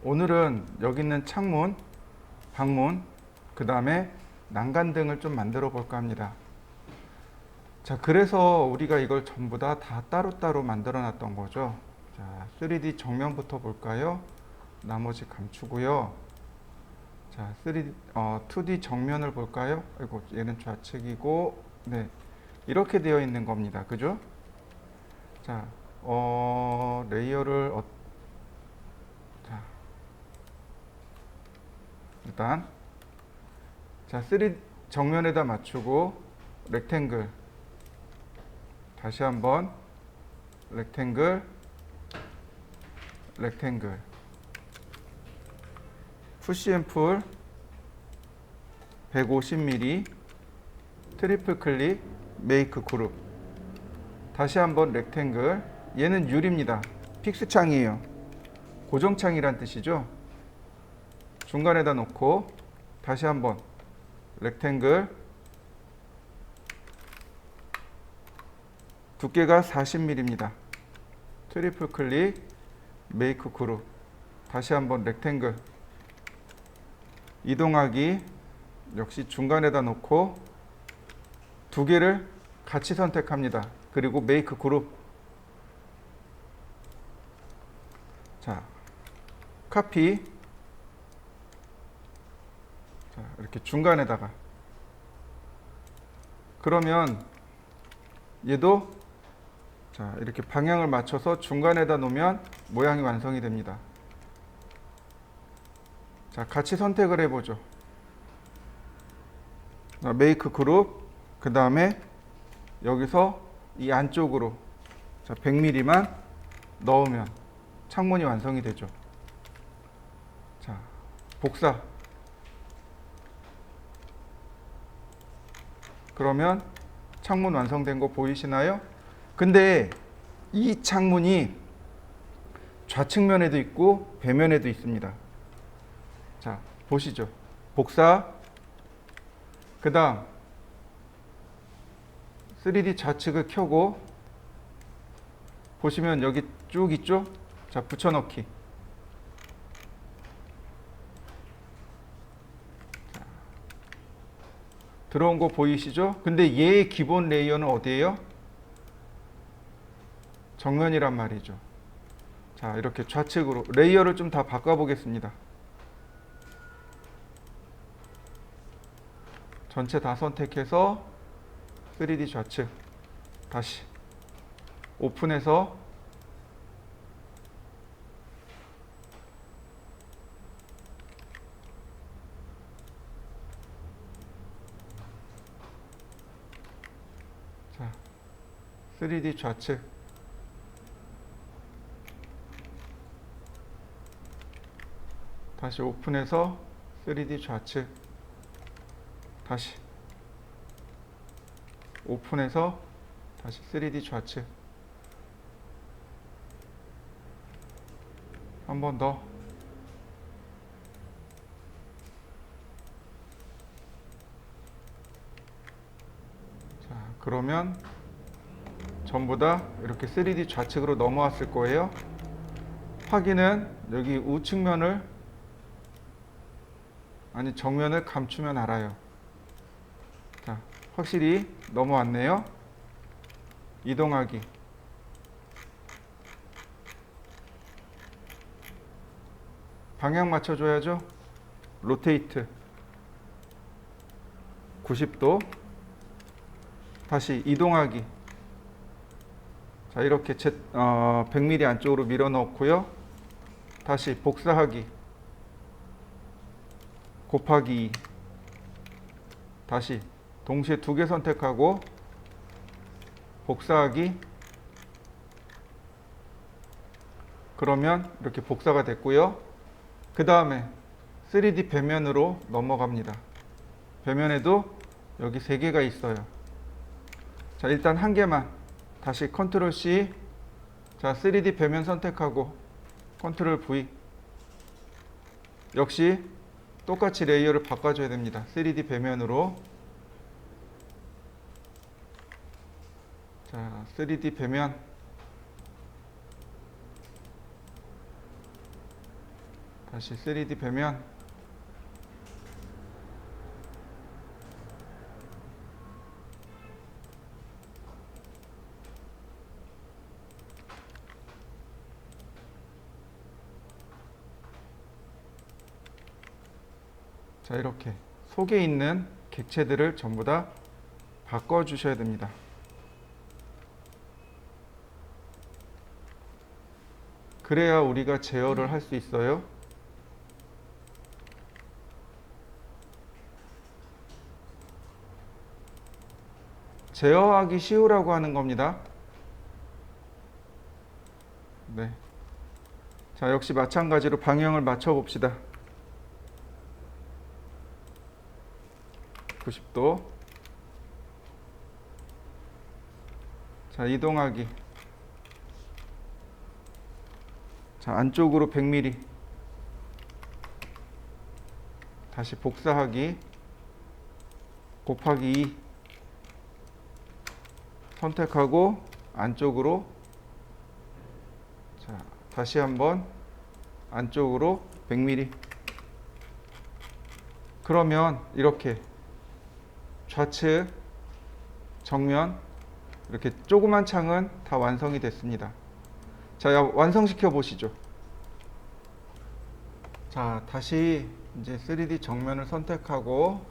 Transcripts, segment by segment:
오늘은 여기 있는 창문, 방문, 그 다음에 난간등을 좀 만들어 볼까 합니다. 자, 그래서 우리가 이걸 전부 다 따로따로 만들어 놨던 거죠. 자, 3D 정면부터 볼까요? 나머지 감추고요. 자, 2D 정면을 볼까요? 아이고, 얘는 좌측이고, 네. 이렇게 되어 있는 겁니다. 그죠? 자, 레이어를, 자, 일단, 자, 3D 정면에다 맞추고, 렉탱글. 다시 한번, 렉탱글, 렉탱글. 푸시앤풀 150mm, 트리플 클릭, 메이크 그룹. 다시 한번 렉탱글. 얘는 유리입니다. 픽스 창이에요. 고정창이란 뜻이죠. 중간에다 놓고 다시 한번 렉탱글. 두께가 40mm입니다. 트리플 클릭, 메이크 그룹. 다시 한번 렉탱글. 이동하기. 역시 중간에다 놓고 두 개를 같이 선택합니다. 그리고 메이크 그룹. 자, 카피. 자, 이렇게 중간에다가. 그러면 얘도 자, 이렇게 방향을 맞춰서 중간에다 놓으면 모양이 완성이 됩니다. 자, 같이 선택을 해보죠. 자, 메이크 그룹. 그 다음에 여기서 이 안쪽으로 자, 100mm만 넣으면 창문이 완성이 되죠. 자, 복사. 그러면 창문 완성된 거 보이시나요? 근데 이 창문이 좌측면에도 있고 배면에도 있습니다. 자, 보시죠. 복사. 그 다음 3D 좌측을 켜고 보시면 여기 쭉 있죠? 자, 붙여넣기. 자, 들어온 거 보이시죠? 근데 얘의 기본 레이어는 어디예요? 정면이란 말이죠. 자, 이렇게 좌측으로 레이어를 좀 다 바꿔보겠습니다. 전체 다 선택해서 3D 좌측. 다시 오픈해서 자, 3D 좌측. 다시 오픈해서 3D 좌측. 다시 오픈해서 다시 3D 좌측. 한 번 더. 자, 그러면 전부 다 이렇게 3D 좌측으로 넘어왔을 거예요. 확인은 여기 우측면을 아니 정면을 감추면 알아요. 자, 확실히 넘어왔네요. 이동하기. 방향 맞춰줘야죠. 로테이트 90도. 다시 이동하기. 자, 이렇게 100mm 안쪽으로 밀어 넣고요. 다시 복사하기. 곱하기 2. 다시 동시에 두 개 선택하고 복사하기. 그러면 이렇게 복사가 됐고요. 그 다음에 3D 배면으로 넘어갑니다. 배면에도 여기 세 개가 있어요. 자, 일단 한 개만. 다시 컨트롤 C. 자, 3D 배면 선택하고 컨트롤 V. 역시 똑같이 레이어를 바꿔줘야 됩니다. 3D 배면으로. 자, 3D 배면. 다시 3D 배면. 자, 이렇게 속에 있는 객체들을 전부 다 바꿔 주셔야 됩니다. 그래야 우리가 제어를 할 수 있어요. 제어하기 쉬우라고 하는 겁니다. 네. 자, 역시 마찬가지로 방향을 맞춰 봅시다. 90도. 자, 이동하기. 자, 안쪽으로 100mm. 다시 복사하기. 곱하기 2. 선택하고 안쪽으로. 자, 다시 한번 안쪽으로 100mm. 그러면 이렇게 좌측, 정면 이렇게 조그만 창은 다 완성이 됐습니다. 자, 완성시켜 보시죠. 자, 다시 이제 3D 정면을 선택하고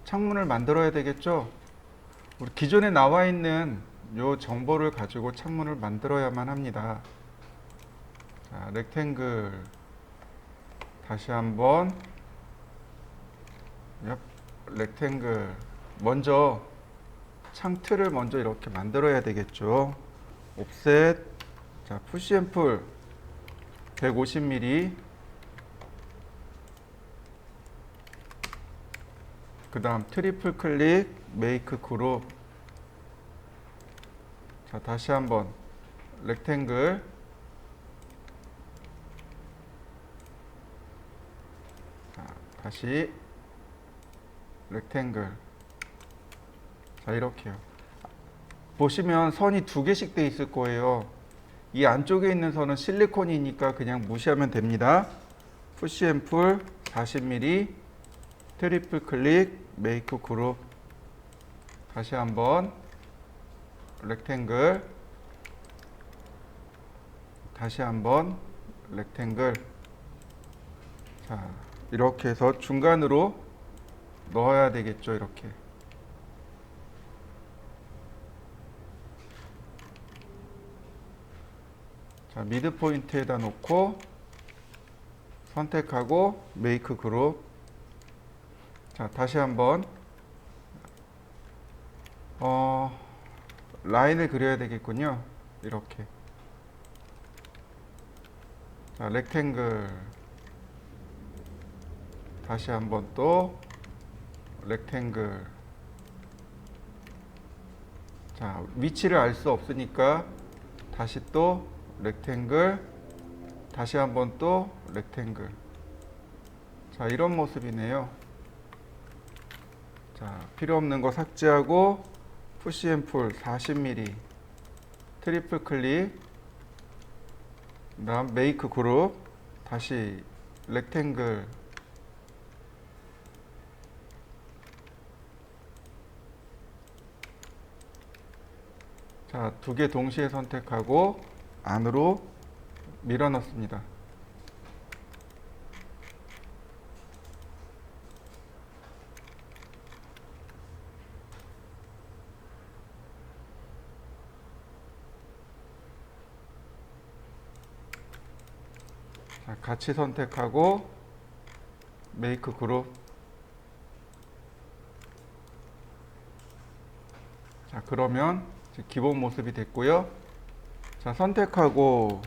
창문을 만들어야 되겠죠. 우리 기존에 나와 있는 요 정보를 가지고 창문을 만들어야만 합니다. 자, 렉탱글 다시 한번 렉탱글 먼저 창틀을 먼저 이렇게 만들어야 되겠죠. 옵셋. 자, 푸시 앤 풀 150mm. 그 다음 트리플 클릭 메이크 그룹. 자, 다시 한번 렉탱글. 자, 다시 렉탱글. 자, 이렇게요. 보시면 선이 두 개씩 돼 있을 거예요. 이 안쪽에 있는 선은 실리콘이니까 그냥 무시하면 됩니다. 푸시 앤 풀 40mm. 트리플 클릭 메이크 그룹. 다시 한번 렉탱글. 다시 한번 렉탱글. 자, 이렇게 해서 중간으로 넣어야 되겠죠. 이렇게. 자, 미드 포인트에다 놓고 선택하고 메이크 그룹. 자, 다시 한번 라인을 그려야 되겠군요. 이렇게. 자, 렉탱글. 다시 한번 또 렉탱글. 자, 위치를 알 수 없으니까 다시 또 렉탱글. 다시 한번 또 렉탱글. 자, 이런 모습이네요. 자, 필요 없는 거 삭제하고 푸시 앤 풀 40mm. 트리플 클릭. 그다음 메이크 그룹. 다시 렉탱글. 자, 두 개 동시에 선택하고 안으로 밀어 넣습니다. 자, 같이 선택하고 메이크 그룹. 자, 그러면 기본 모습이 됐고요. 자, 선택하고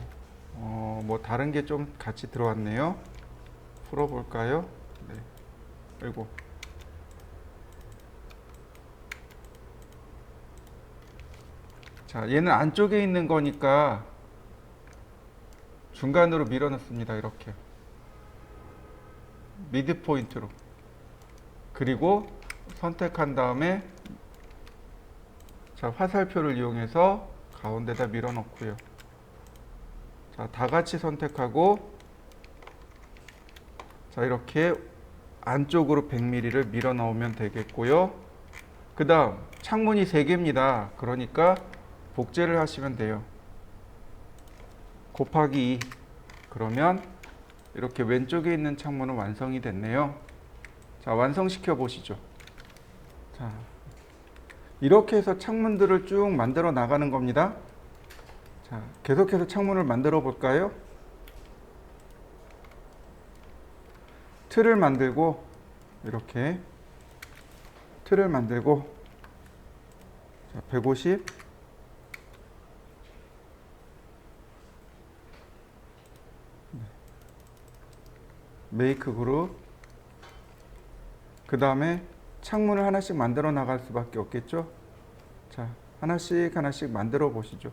뭐 다른 게 좀 같이 들어왔네요. 풀어볼까요? 네. 아이고. 자, 얘는 안쪽에 있는 거니까 중간으로 밀어 넣습니다. 이렇게 미드 포인트로. 그리고 선택한 다음에 자, 화살표를 이용해서 가운데다 밀어 넣고요. 자, 다 같이 선택하고 자, 이렇게 안쪽으로 100mm를 밀어 넣으면 되겠고요. 그 다음 창문이 3개입니다. 그러니까 복제를 하시면 돼요. 곱하기 2. 그러면 이렇게 왼쪽에 있는 창문은 완성이 됐네요. 자, 완성시켜 보시죠. 자, 이렇게 해서 창문들을 쭉 만들어 나가는 겁니다. 자, 계속해서 창문을 만들어 볼까요? 틀을 만들고, 이렇게 틀을 만들고, 자, 150, 메이크 그룹, 그 다음에 창문을 하나씩 만들어 나갈 수밖에 없겠죠. 자, 하나씩 하나씩 만들어 보시죠.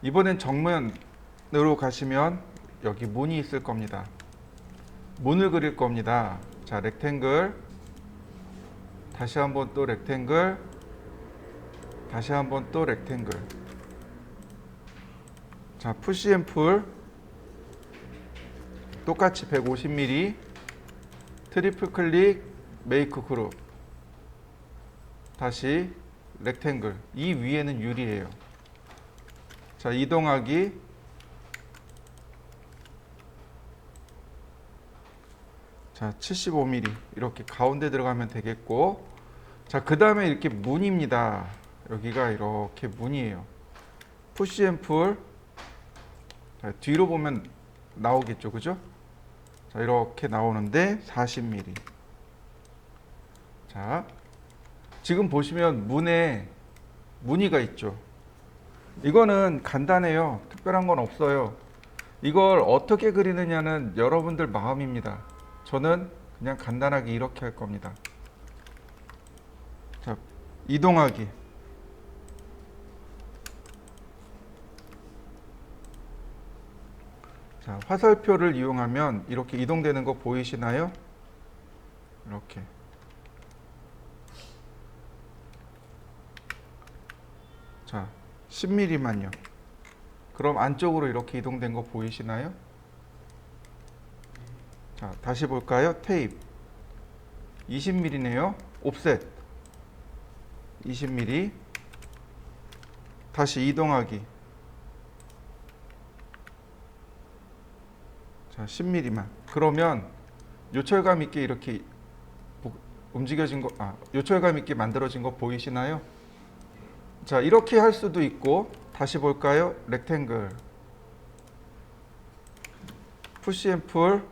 이번엔 정면으로 가시면 여기 문이 있을 겁니다. 문을 그릴 겁니다. 자, 렉탱글, 다시 한번 또 렉탱글, 다시 한번 또 렉탱글. 자, 푸시 앤 풀 똑같이 150mm, 트리플 클릭, 메이크 그룹, 다시 렉탱글. 이 위에는 유리예요. 자, 이동하기, 자, 75mm 이렇게 가운데 들어가면 되겠고, 자, 그 다음에 이렇게 문입니다. 여기가 이렇게 문이에요. 푸시 앤 풀, 자, 뒤로 보면 나오겠죠, 그죠? 자, 이렇게 나오는데 40mm. 자, 지금 보시면 문에 무늬가 있죠. 이거는 간단해요. 특별한 건 없어요. 이걸 어떻게 그리느냐는 여러분들 마음입니다. 저는 그냥 간단하게 이렇게 할 겁니다. 자, 이동하기. 자, 화살표를 이용하면 이렇게 이동되는 거 보이시나요? 이렇게. 자, 10mm만요. 그럼 안쪽으로 이렇게 이동된 거 보이시나요? 자, 다시 볼까요? 테이프 20mm네요. 옵셋 20mm. 다시 이동하기. 자, 10mm만. 그러면 요철감 있게 이렇게 움직여진 거, 요철감 있게 만들어진 거 보이시나요? 자, 이렇게 할 수도 있고, 다시 볼까요? 렉탱글, 푸시 앤 풀.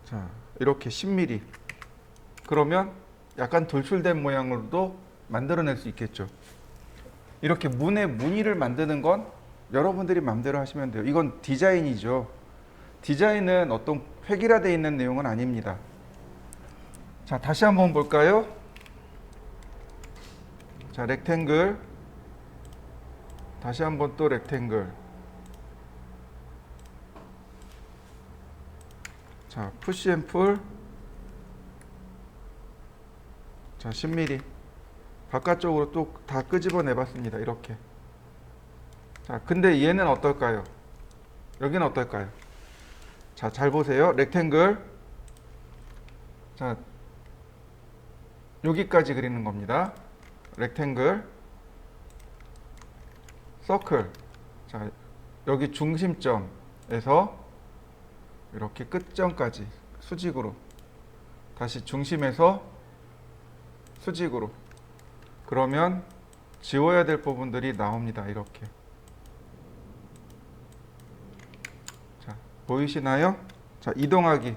자, 이렇게 10mm. 그러면 약간 돌출된 모양으로도 만들어낼 수 있겠죠. 이렇게 문에 무늬를 만드는 건 여러분들이 마음대로 하시면 돼요. 이건 디자인이죠. 디자인은 어떤 획일화되어 있는 내용은 아닙니다. 자, 다시 한번 볼까요? 자, 렉탱글, 다시 한번 또 렉탱글. 자, 푸시 앤 풀. 자, 10mm. 바깥쪽으로 또 다 끄집어내 봤습니다. 이렇게. 자, 근데 얘는 어떨까요? 여기는 어떨까요? 자, 잘 보세요. 렉탱글. 자, 여기까지 그리는 겁니다. 렉탱글, 서클. 자, 여기 중심점에서 이렇게 끝점까지 수직으로. 다시 중심에서 수직으로. 그러면 지워야 될 부분들이 나옵니다. 이렇게. 자, 보이시나요? 자, 이동하기.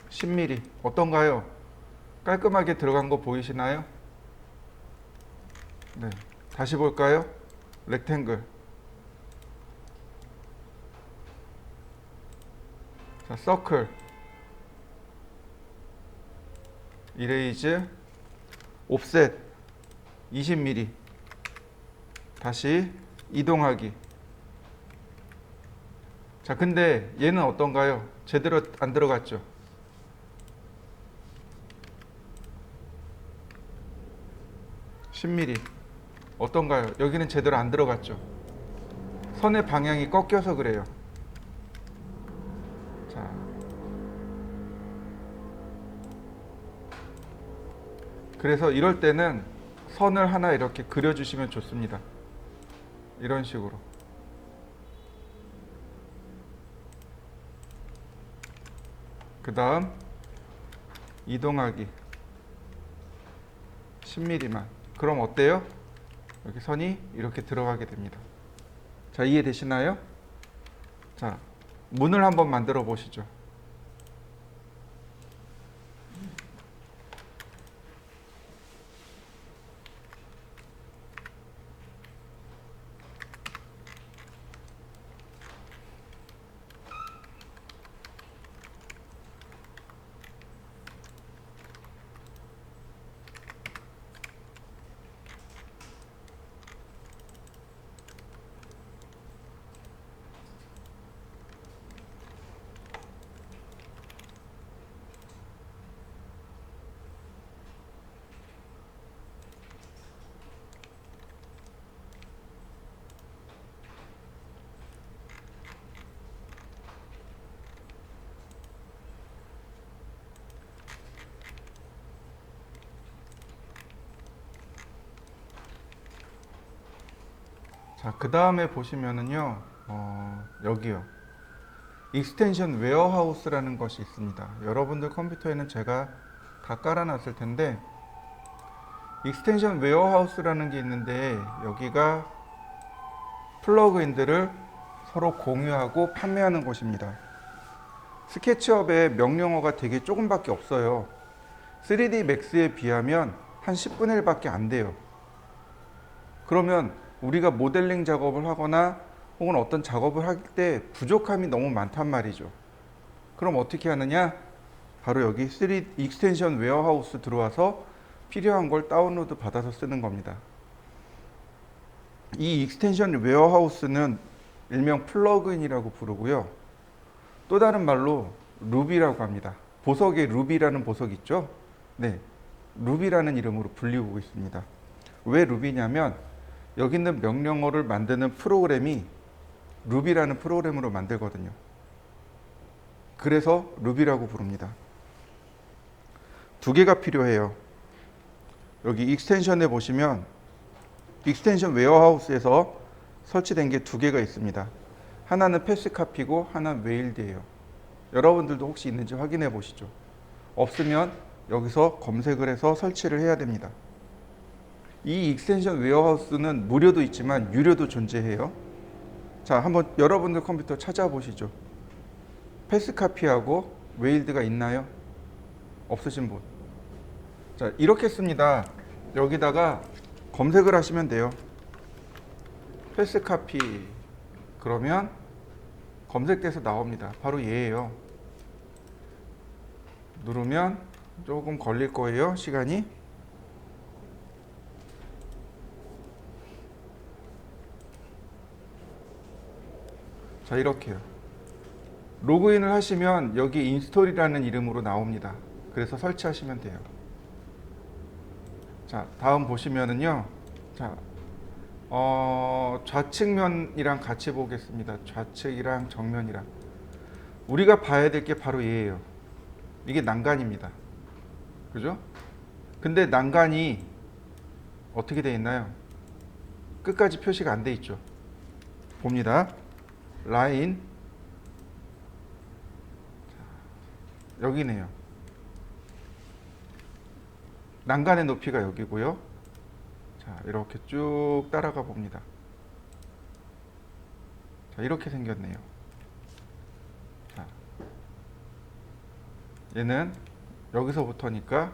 10mm. 어떤가요? 깔끔하게 들어간 거 보이시나요? 네. 다시 볼까요? 렉탱글. 자, 서클. 이레이즈. 옵셋. 20mm. 다시 이동하기. 자, 근데 얘는 어떤가요? 제대로 안 들어갔죠? (10mm) 어떤가요? 여기는 제대로 안 들어갔죠? 선의 방향이 꺾여서 그래요. 자, 그래서 이럴 때는 선을 하나 이렇게 그려주시면 좋습니다. 이런 식으로. 그 다음 이동하기 10mm만. 그럼 어때요? 여기 선이 이렇게 들어가게 됩니다. 자, 이해되시나요? 자, 문을 한번 만들어 보시죠. 자, 그 다음에 보시면은요, 여기요. 익스텐션 웨어하우스라는 것이 있습니다. 여러분들 컴퓨터에는 제가 다 깔아놨을 텐데, 익스텐션 웨어하우스라는 게 있는데, 여기가 플러그인들을 서로 공유하고 판매하는 곳입니다. 스케치업의 명령어가 되게 조금밖에 없어요. 3D Max에 비하면 한 10분의 1밖에 안 돼요. 그러면 우리가 모델링 작업을 하거나 혹은 어떤 작업을 할 때 부족함이 너무 많단 말이죠. 그럼 어떻게 하느냐? 바로 여기 3D 익스텐션 웨어하우스 들어와서 필요한 걸 다운로드 받아서 쓰는 겁니다. 이 익스텐션 웨어하우스는 일명 플러그인이라고 부르고요. 또 다른 말로 루비라고 합니다. 보석에 루비라는 보석 있죠? 네, 루비라는 이름으로 불리고 있습니다. 왜 루비냐면 여기 있는 명령어를 만드는 프로그램이 루비라는 프로그램으로 만들거든요. 그래서 루비라고 부릅니다. 두 개가 필요해요. 여기 익스텐션에 보시면 익스텐션 웨어하우스에서 설치된 게 두 개가 있습니다. 하나는 패스카피고 하나는 웨일드예요. 여러분들도 혹시 있는지 확인해 보시죠. 없으면 여기서 검색을 해서 설치를 해야 됩니다. 이 익스텐션 웨어하우스는 무료도 있지만 유료도 존재해요. 자, 한번 여러분들 컴퓨터 찾아보시죠. 패스카피하고 웨일드가 있나요? 없으신 분? 자, 이렇게 씁니다. 여기다가 검색을 하시면 돼요. 패스카피 그러면 검색돼서 나옵니다. 바로 얘예요. 누르면 조금 걸릴 거예요. 시간이. 자, 이렇게요. 로그인을 하시면 여기 인스톨이라는 이름으로 나옵니다. 그래서 설치하시면 돼요. 자, 다음 보시면은요. 자, 좌측면이랑 같이 보겠습니다. 좌측이랑 정면이랑. 우리가 봐야 될 게 바로 얘예요. 이게 난간입니다. 그죠? 근데 난간이 어떻게 되어 있나요? 끝까지 표시가 안 돼 있죠. 봅니다. 라인. 여기네요. 난간의 높이가 여기고요. 자, 이렇게 쭉 따라가 봅니다. 자, 이렇게 생겼네요. 자, 얘는 여기서부터니까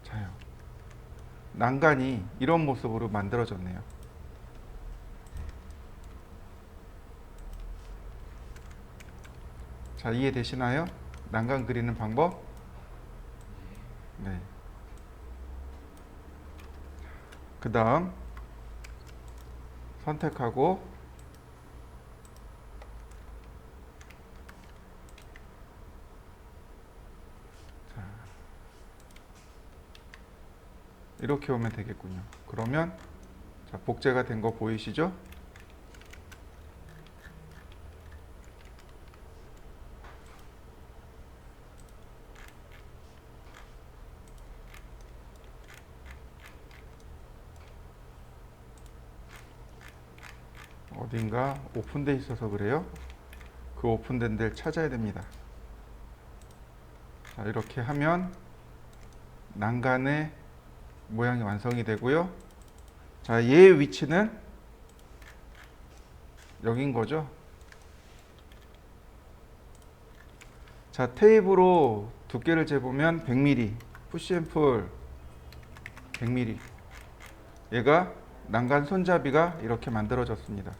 자요. 난간이 이런 모습으로 만들어졌네요. 자, 이해되시나요? 난간 그리는 방법? 네. 그 다음 선택하고 자, 이렇게 오면 되겠군요. 그러면 자, 복제가 된 거 보이시죠? 어딘가 오픈되어 있어서 그래요. 그 오픈된 데를 찾아야 됩니다. 자, 이렇게 하면 난간의 모양이 완성이 되고요. 자, 얘의 위치는 여긴 거죠. 자, 테이프로 두께를 재보면 100mm, 푸시앤풀 100mm. 얘가 난간 손잡이가 이렇게 만들어졌습니다.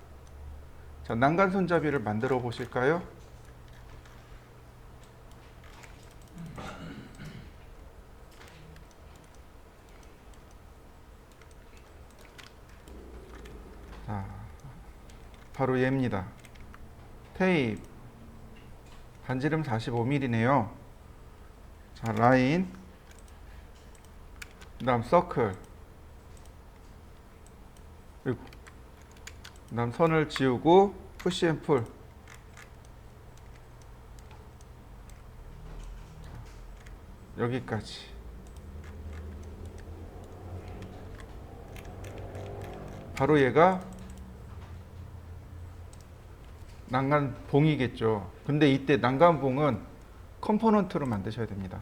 자, 난간 손잡이를 만들어 보실까요? 자, 바로 얘입니다. 테이프 반지름 45mm네요. 자, 라인, 그 다음 서클, 그리고 그 다음 선을 지우고 푸시앤풀. 여기까지. 바로 얘가 난간봉이겠죠. 근데 이때 난간봉은 컴포넌트로 만드셔야 됩니다.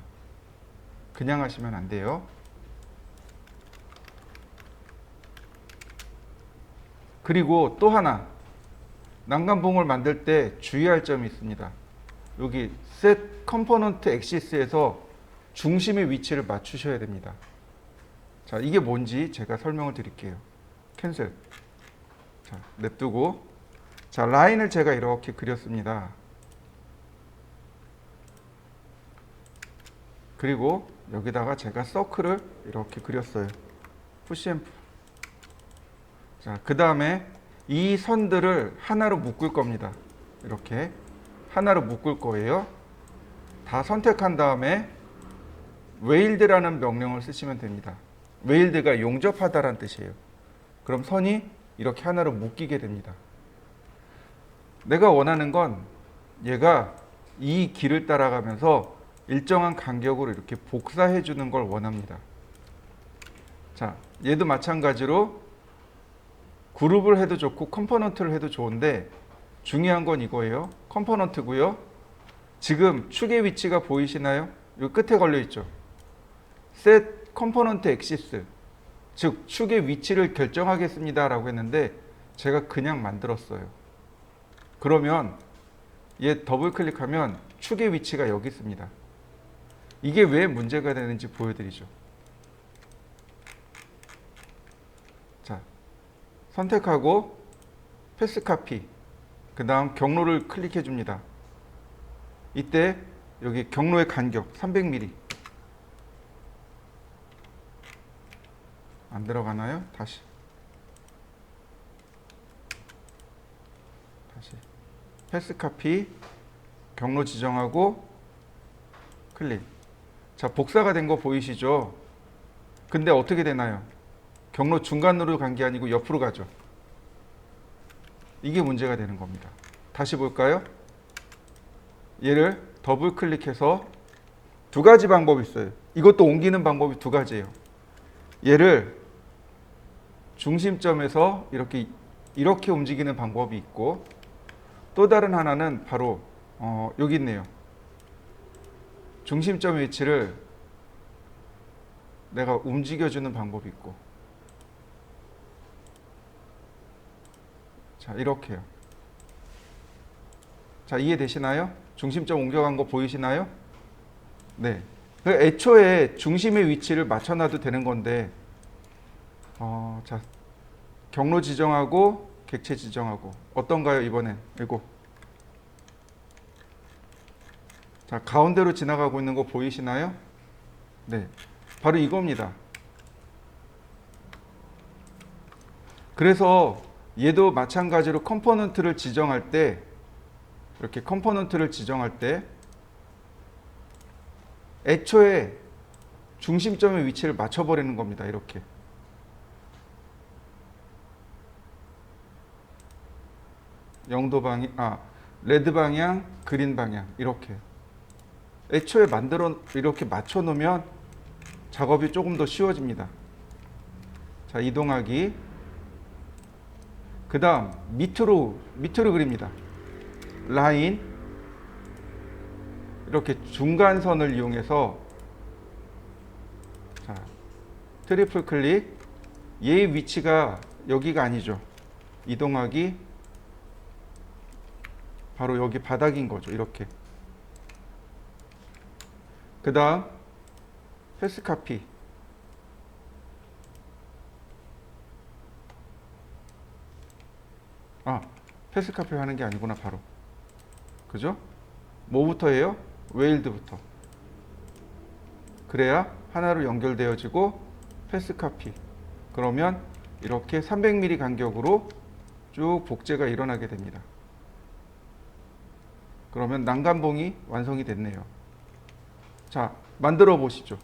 그냥 하시면 안 돼요. 그리고 또 하나, 난간봉을 만들 때 주의할 점이 있습니다. 여기 set component axis에서 중심의 위치를 맞추셔야 됩니다. 자, 이게 뭔지 제가 설명을 드릴게요. 캔슬. 자, 냅두고. 자, 라인을 제가 이렇게 그렸습니다. 그리고 여기다가 제가 서클을 이렇게 그렸어요. 푸시 앤 풀. 자, 그 다음에 이 선들을 하나로 묶을 겁니다. 이렇게 하나로 묶을 거예요. 다 선택한 다음에 웨일드라는 명령을 쓰시면 됩니다. 웨일드가 용접하다라는 뜻이에요. 그럼 선이 이렇게 하나로 묶이게 됩니다. 내가 원하는 건 얘가 이 길을 따라가면서 일정한 간격으로 이렇게 복사해 주는 걸 원합니다. 자, 얘도 마찬가지로 그룹을 해도 좋고 컴포넌트를 해도 좋은데 중요한 건 이거예요. 컴포넌트고요. 지금 축의 위치가 보이시나요? 여기 끝에 걸려 있죠. set component axis, 즉 축의 위치를 결정하겠습니다 라고 했는데 제가 그냥 만들었어요. 그러면 얘 더블 클릭하면 축의 위치가 여기 있습니다. 이게 왜 문제가 되는지 보여드리죠. 자, 선택하고 패스 카피, 그 다음 경로를 클릭해 줍니다. 이때 여기 경로의 간격 300mm 안 들어가나요? 다시 패스 카피, 경로 지정하고 클릭. 자, 복사가 된 거 보이시죠? 근데 어떻게 되나요? 경로 중간으로 간 게 아니고 옆으로 가죠. 이게 문제가 되는 겁니다. 다시 볼까요? 얘를 더블 클릭해서 두 가지 방법이 있어요. 이것도 옮기는 방법이 두 가지예요. 얘를 중심점에서 이렇게 움직이는 방법이 있고, 또 다른 하나는 바로 여기 있네요. 중심점의 위치를 내가 움직여주는 방법이 있고, 자, 이렇게요. 자, 이해되시나요? 중심점 옮겨간 거 보이시나요? 네. 애초에 중심의 위치를 맞춰놔도 되는 건데, 자, 경로 지정하고 객체 지정하고 어떤가요 이번엔? 이거. 자, 가운데로 지나가고 있는 거 보이시나요? 네. 바로 이겁니다. 그래서 얘도 마찬가지로 컴포넌트를 지정할 때, 이렇게 컴포넌트를 지정할 때 애초에 중심점의 위치를 맞춰버리는 겁니다. 이렇게. 영도 방향, 레드 방향, 그린 방향, 이렇게. 애초에 이렇게 맞춰 놓으면 작업이 조금 더 쉬워집니다. 자, 이동하기. 그 다음 밑으로 그립니다. 라인, 이렇게 중간선을 이용해서, 자, 트리플 클릭. 얘의 위치가 여기가 아니죠. 이동하기. 바로 여기 바닥인 거죠. 이렇게. 그 다음 패스 카피. 패스 카피 하는 게 아니구나. 바로. 그죠? 뭐부터 해요? 웨일드부터. 그래야 하나로 연결되어지고 패스 카피. 그러면 이렇게 300mm 간격으로 쭉 복제가 일어나게 됩니다. 그러면 난간봉이 완성이 됐네요. 자, 만들어 보시죠.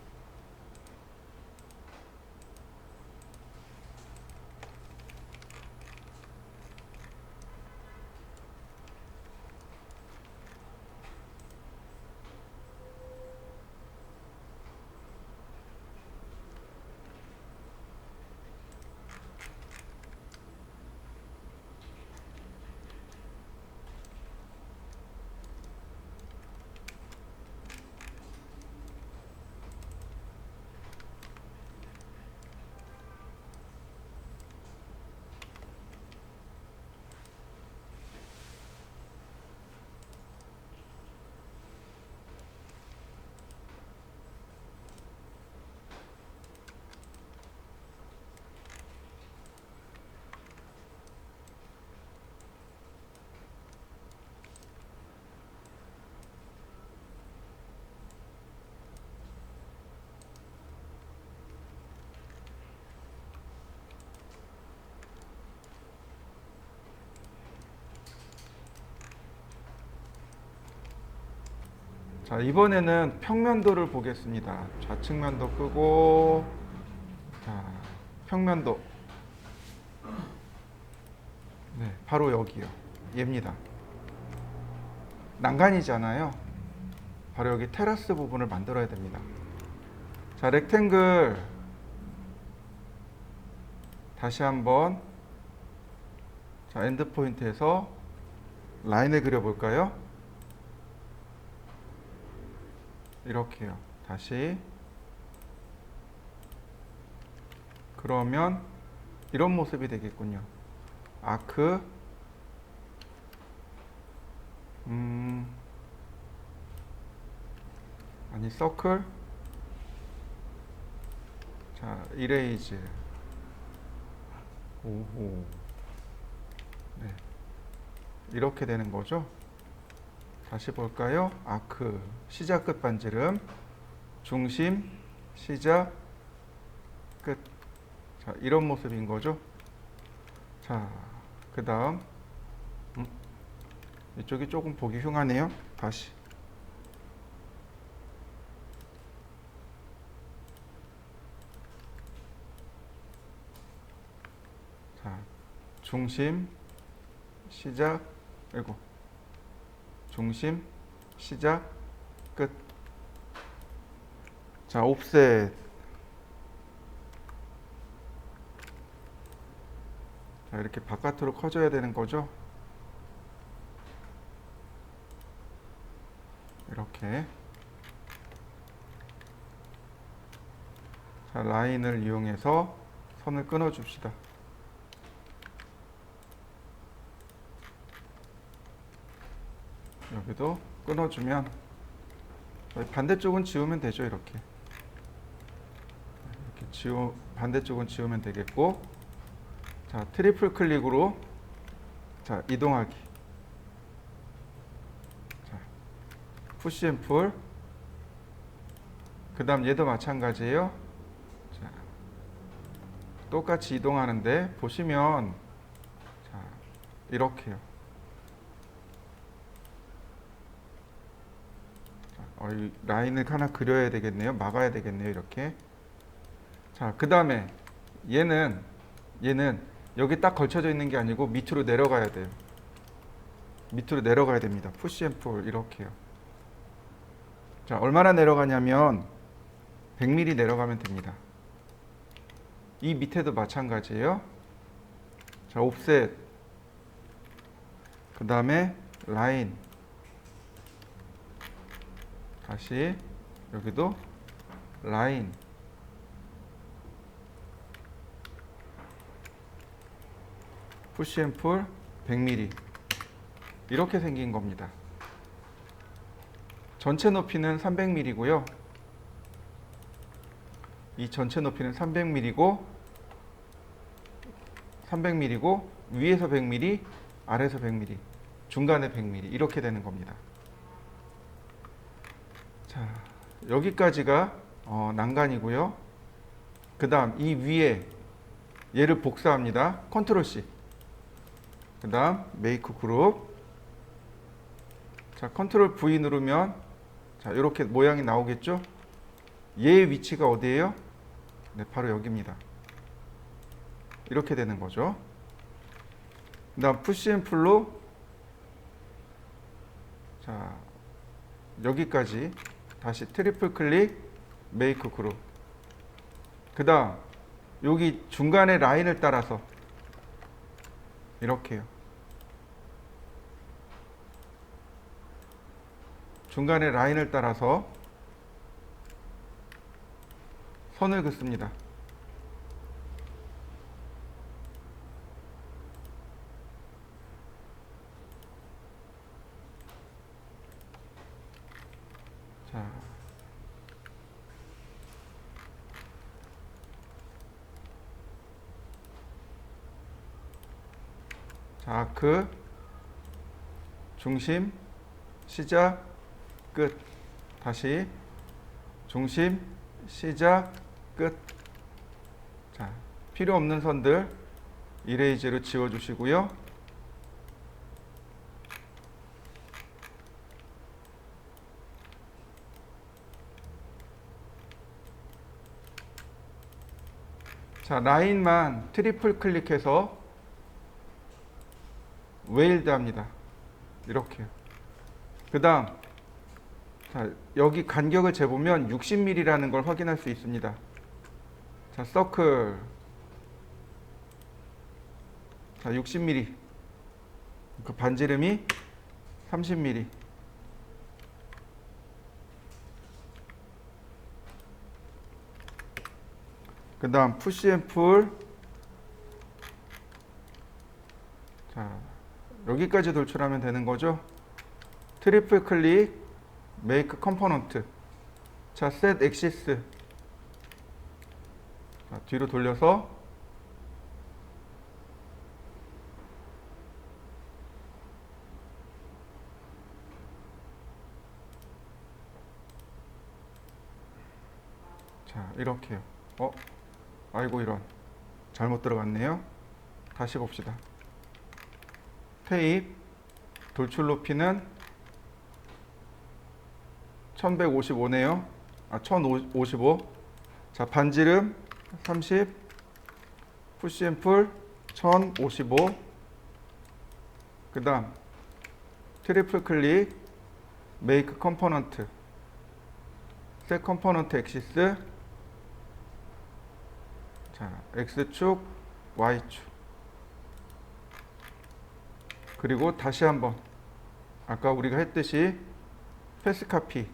자, 이번에는 평면도를 보겠습니다. 좌측면도 끄고, 자, 평면도. 네, 바로 여기요. 얘입니다. 난간이잖아요. 바로 여기 테라스 부분을 만들어야 됩니다. 자, 렉탱글. 다시 한번, 자, 엔드 포인트에서 라인을 그려볼까요? 이렇게요. 다시. 그러면 이런 모습이 되겠군요. 아크. 아니, 서클. 자, 이레이즈. 오호. 네. 이렇게 되는 거죠. 다시 볼까요? 아크. 시작, 끝 반지름. 중심, 시작, 끝. 자, 이런 모습인 거죠. 자, 그 다음. 이쪽이 조금 보기 흉하네요. 다시. 자, 중심, 시작, 아이고. 중심, 시작, 끝. 자, 옵셋. 자, 이렇게 바깥으로 커져야 되는 거죠. 이렇게. 자, 라인을 이용해서 선을 끊어 줍시다. 여기도 끊어주면 반대쪽은 지우면 되죠. 이렇게 반대쪽은 지우면 되겠고, 자, 트리플 클릭으로, 자, 이동하기. 자, 푸시 앤 풀. 그 다음 얘도 마찬가지예요. 자, 똑같이 이동하는데 보시면, 자, 이렇게요. 이 라인을 하나 그려야 되겠네요. 막아야 되겠네요. 이렇게. 자, 그 다음에 얘는 여기 딱 걸쳐져 있는 게 아니고 밑으로 내려가야 돼요. 밑으로 내려가야 됩니다. 푸시 앤 풀. 이렇게요. 자, 얼마나 내려가냐면 100mm 내려가면 됩니다. 이 밑에도 마찬가지예요. 자, 옵셋. 그 다음에 라인. 다시 여기도 라인. 푸시 앤 풀 100mm. 이렇게 생긴 겁니다. 전체 높이는 300mm고요. 이 전체 높이는 300mm고 위에서 100mm, 아래에서 100mm, 중간에 100mm 이렇게 되는 겁니다. 자, 여기까지가 난간이고요. 그 다음 이 위에 얘를 복사합니다. 컨트롤 C. 그 다음 메이크 그룹. 자, 컨트롤 V 누르면, 자, 이렇게 모양이 나오겠죠. 얘의 위치가 어디예요? 네, 바로 여기입니다. 이렇게 되는 거죠. 그 다음 푸시 앤 풀로, 자, 여기까지 다시 트리플 클릭, 메이크 그룹. 그 다음 여기 중간에 라인을 따라서 이렇게요. 중간에 라인을 따라서 선을 긋습니다. 자, 아크, 중심, 시작, 끝. 다시 중심, 시작, 끝. 자, 필요 없는 선들 이레이즈로 지워주시고요. 자, 라인만 트리플 클릭해서 웨일드 합니다. 이렇게요. 그 다음, 자, 여기 간격을 재보면 60mm라는 걸 확인할 수 있습니다. 자, 서클. 자, 60mm. 그 반지름이 30mm. 그 다음, 푸시 앤 풀. 자, 여기까지 돌출하면 되는 거죠. 트리플 클릭, 메이크 컴포넌트. 자, 셋 엑시스. 자, 뒤로 돌려서 자, 이렇게요. 아이고 이런. 잘못 들어갔네요. 다시 봅시다. 테이프 돌출 높이는 1155네요. 1055. 자, 반지름 30, 푸시 앤 풀 1055. 그 다음 트리플 클릭, 메이크 컴포넌트, 셋 컴포넌트 엑시스. 자, X축, Y축. 그리고 다시 한번 아까 우리가 했듯이 패스 카피.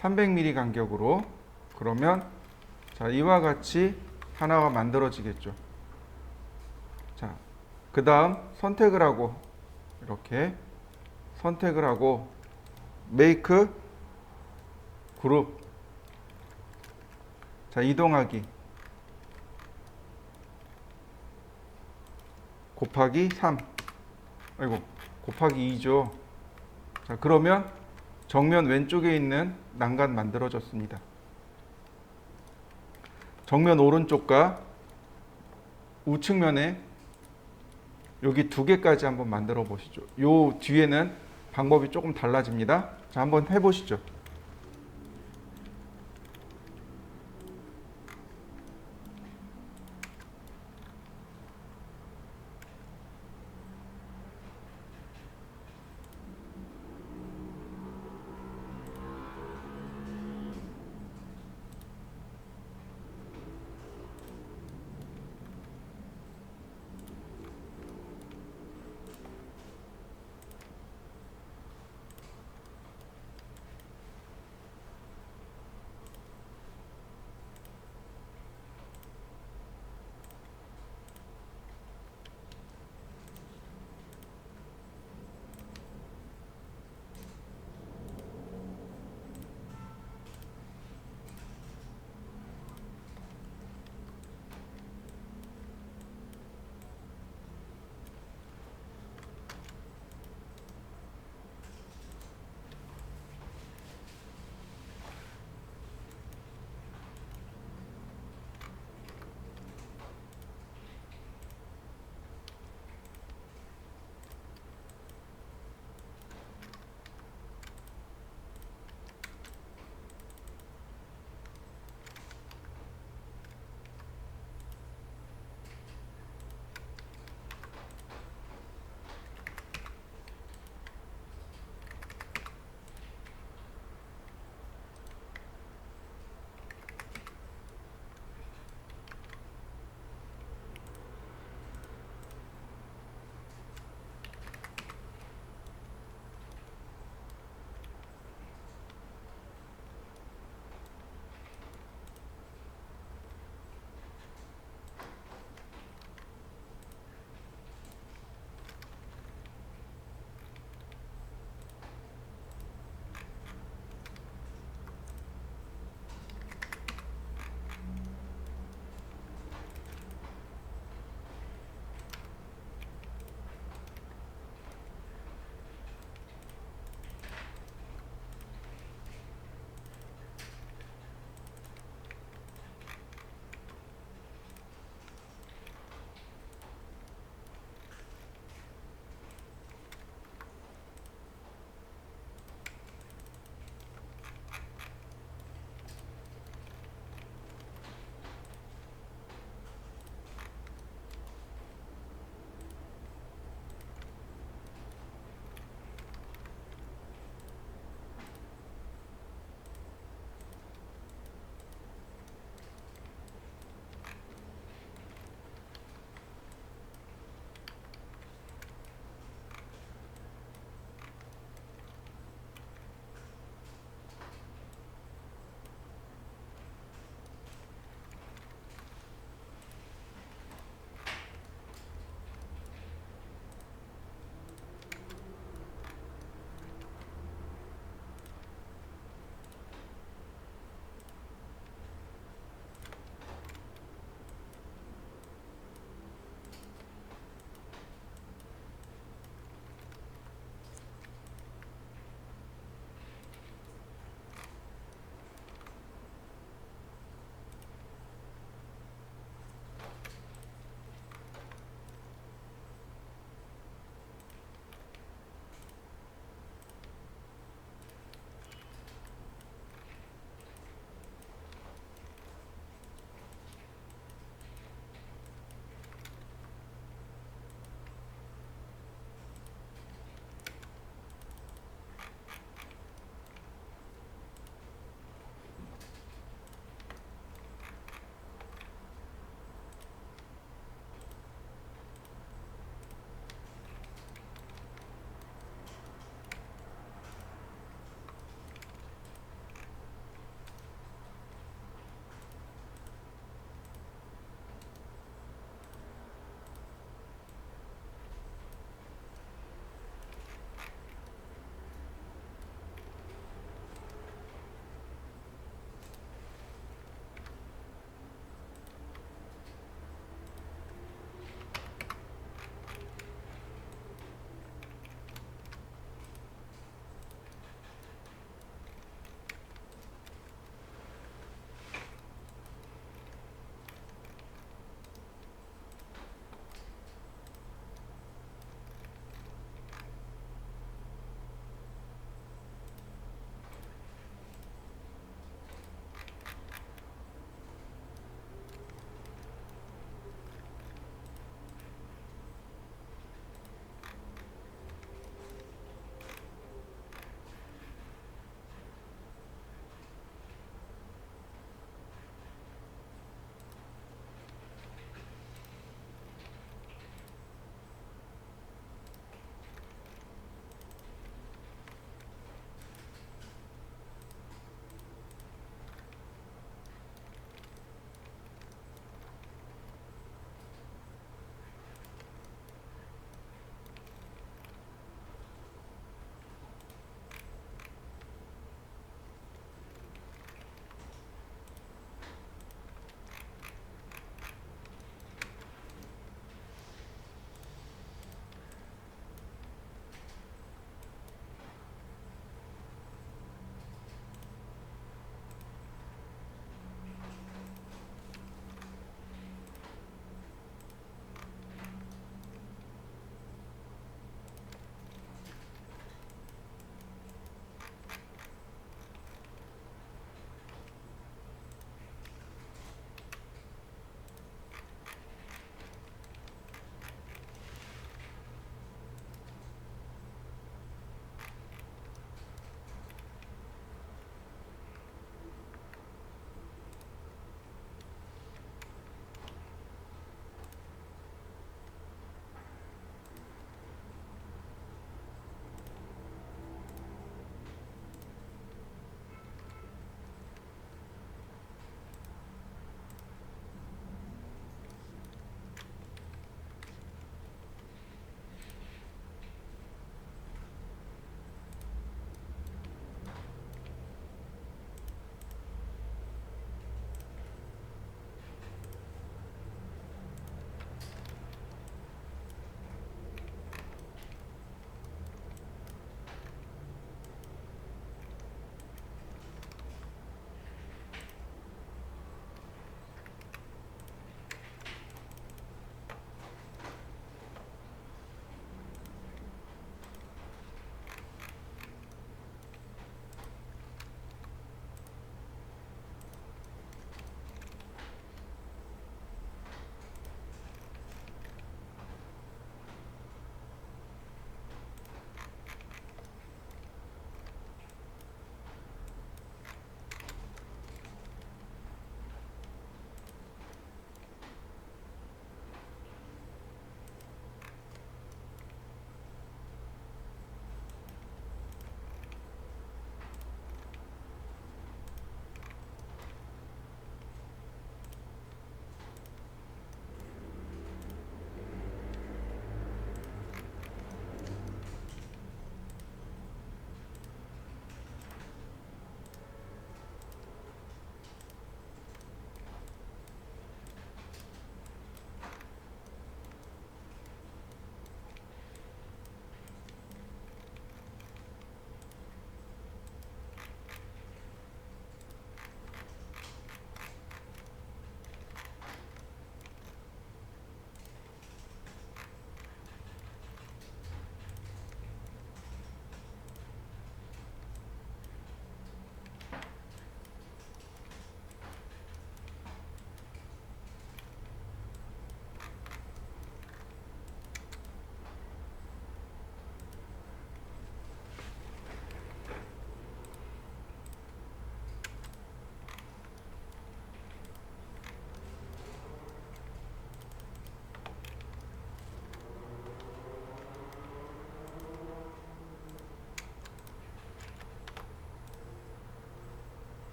(300mm) 간격으로. 그러면 자, 이와 같이 하나가 만들어지겠죠. 자, 그 다음 선택을 하고 이렇게 선택을 하고 메이크 그룹. 자, 이동하기 곱하기 3. 아이고, 곱하기 2죠. 자, 그러면 정면 왼쪽에 있는 난간 만들어졌습니다. 정면 오른쪽과 우측면에 여기 두 개까지 한번 만들어 보시죠. 요 뒤에는 방법이 조금 달라집니다. 자, 한번 해보시죠.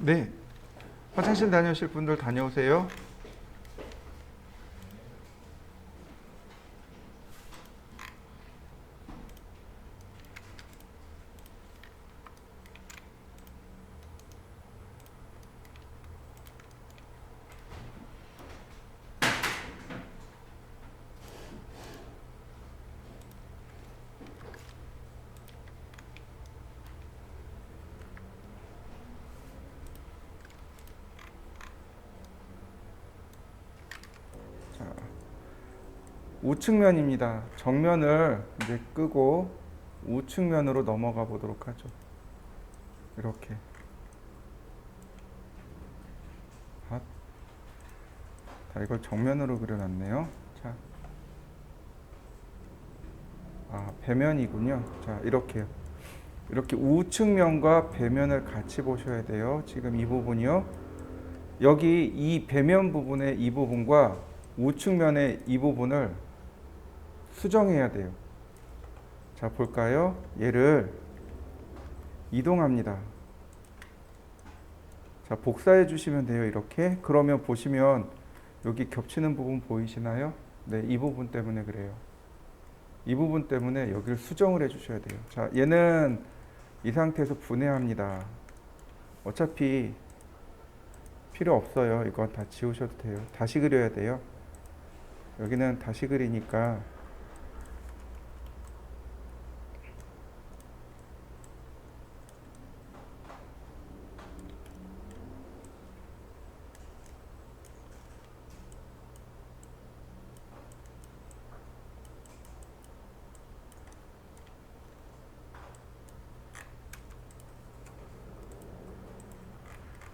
네. 화장실 다녀오실 분들 다녀오세요. 자, 우측면입니다. 정면을 이제 끄고 우측면으로 넘어가 보도록 하죠. 이렇게. 아, 자, 이걸 정면으로 그려놨네요. 자, 배면이군요. 자, 이렇게요. 이렇게 우측면과 배면을 같이 보셔야 돼요. 지금 이 부분이요. 여기 이 배면 부분의 이 부분과 우측면의 이 부분을 수정해야 돼요. 자, 볼까요? 얘를 이동합니다. 자, 복사해 주시면 돼요. 이렇게. 그러면 보시면 여기 겹치는 부분 보이시나요? 네, 이 부분 때문에 그래요. 이 부분 때문에 여기를 수정을 해 주셔야 돼요. 자, 얘는 이 상태에서 분해합니다. 어차피 필요 없어요. 이건 다 지우셔도 돼요. 다시 그려야 돼요. 여기는 다시 그리니까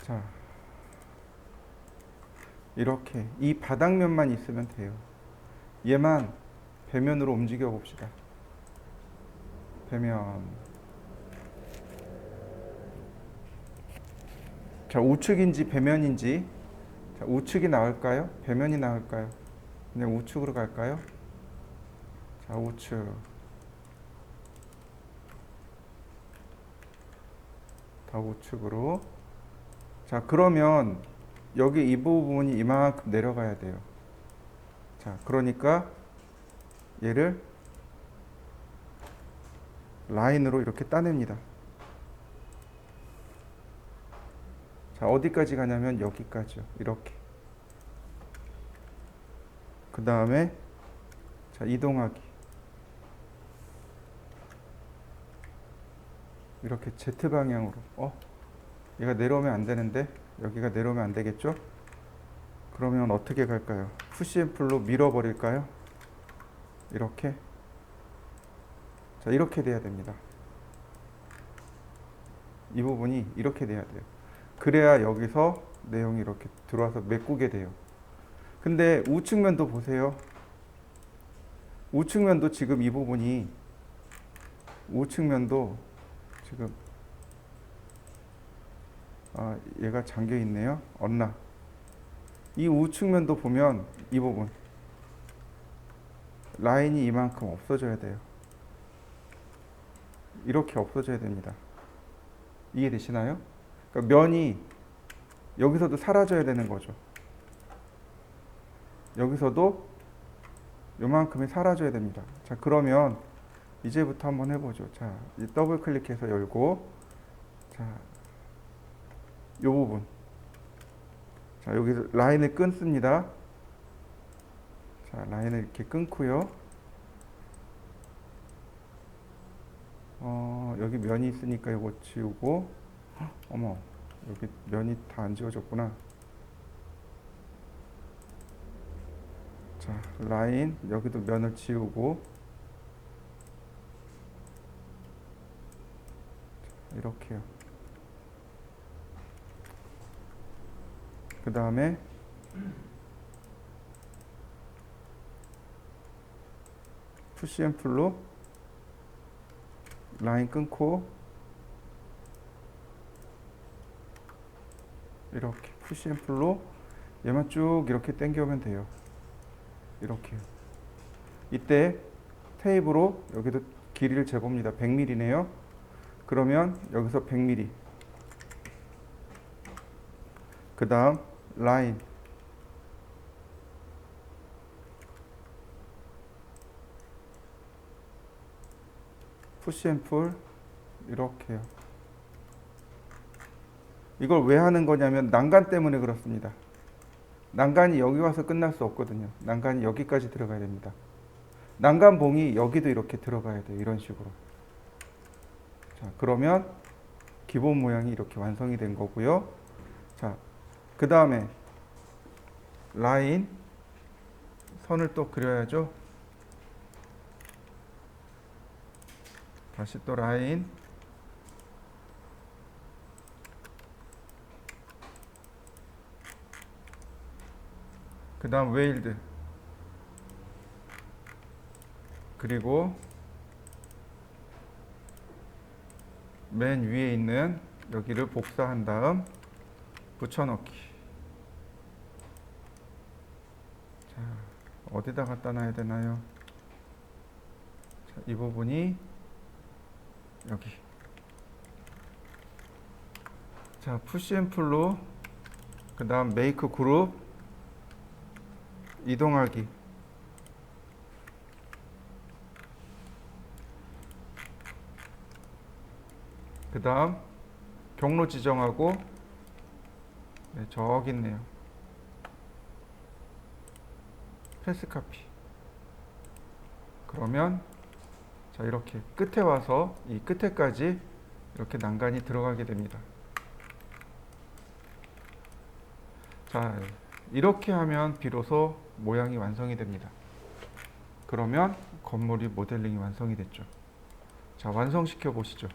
자, 이렇게 이 바닥면만 있으면 돼요. 얘만 배면으로 움직여 봅시다. 배면. 자, 우측인지 배면인지. 자, 우측이 나을까요? 배면이 나을까요? 그냥 우측으로 갈까요? 자, 우측. 다 우측으로. 자, 그러면 여기 이 부분이 이만큼 내려가야 돼요. 자, 그러니까 얘를 라인으로 이렇게 따냅니다. 자, 어디까지 가냐면 여기까지요. 이렇게. 그 다음에 자, 이동하기. 이렇게 Z 방향으로. 얘가 내려오면 안 되는데 여기가 내려오면 안 되겠죠? 그러면 어떻게 갈까요? 푸시 앤 풀로 밀어버릴까요? 이렇게. 자, 이렇게 돼야 됩니다. 이 부분이 이렇게 돼야 돼요. 그래야 여기서 내용이 이렇게 들어와서 메꾸게 돼요. 근데 우측면도 보세요. 우측면도 지금 이 부분이 우측면도 지금 얘가 잠겨 있네요. 언나. 이 우측면도 보면 이 부분 라인이 이만큼 없어져야 돼요. 이렇게 없어져야 됩니다. 이해되시나요? 그러니까 면이 여기서도 사라져야 되는 거죠. 여기서도 요만큼이 사라져야 됩니다. 자, 그러면 이제부터 한번 해보죠. 자, 더블 클릭해서 열고, 자, 요 부분. 자, 여기서 라인을 끊습니다. 자, 라인을 이렇게 끊고요. 여기 면이 있으니까 이거 지우고, 어머, 여기 면이 다 안 지워졌구나. 자, 라인, 여기도 면을 지우고, 자, 이렇게요. 그 다음에 푸시 앤 풀로 라인 끊고 이렇게 푸시 앤 풀로 얘만 쭉 이렇게 당겨오면 돼요. 이렇게요. 이때 테이프로 여기도 길이를 재봅니다. 100mm네요. 그러면 여기서 100mm 그 다음 라인, 푸시 앤 풀 이렇게요. 이걸 왜 하는 거냐면 난간 때문에 그렇습니다. 난간이 여기 와서 끝날 수 없거든요. 난간이 여기까지 들어가야 됩니다. 난간봉이 여기도 이렇게 들어가야 돼요. 이런 식으로. 자, 그러면 기본 모양이 이렇게 완성이 된 거고요. 자, 그 다음에 라인, 선을 또 그려야죠. 다시 또 라인, 그 다음 웨일드, 그리고 맨 위에 있는 여기를 복사한 다음 붙여넣기. 자, 어디다 갖다 놔야 되나요? 자, 이 부분이 여기. 자, 푸시 앤 풀로 그 다음 메이크 그룹 이동하기. 그 다음 경로 지정하고, 네, 저기 있네요. 패스 카피. 그러면 자, 이렇게 끝에 와서 이 끝에까지 이렇게 난간이 들어가게 됩니다. 자, 이렇게 하면 비로소 모양이 완성이 됩니다. 그러면 건물이 모델링이 완성이 됐죠. 자, 완성시켜 보시죠.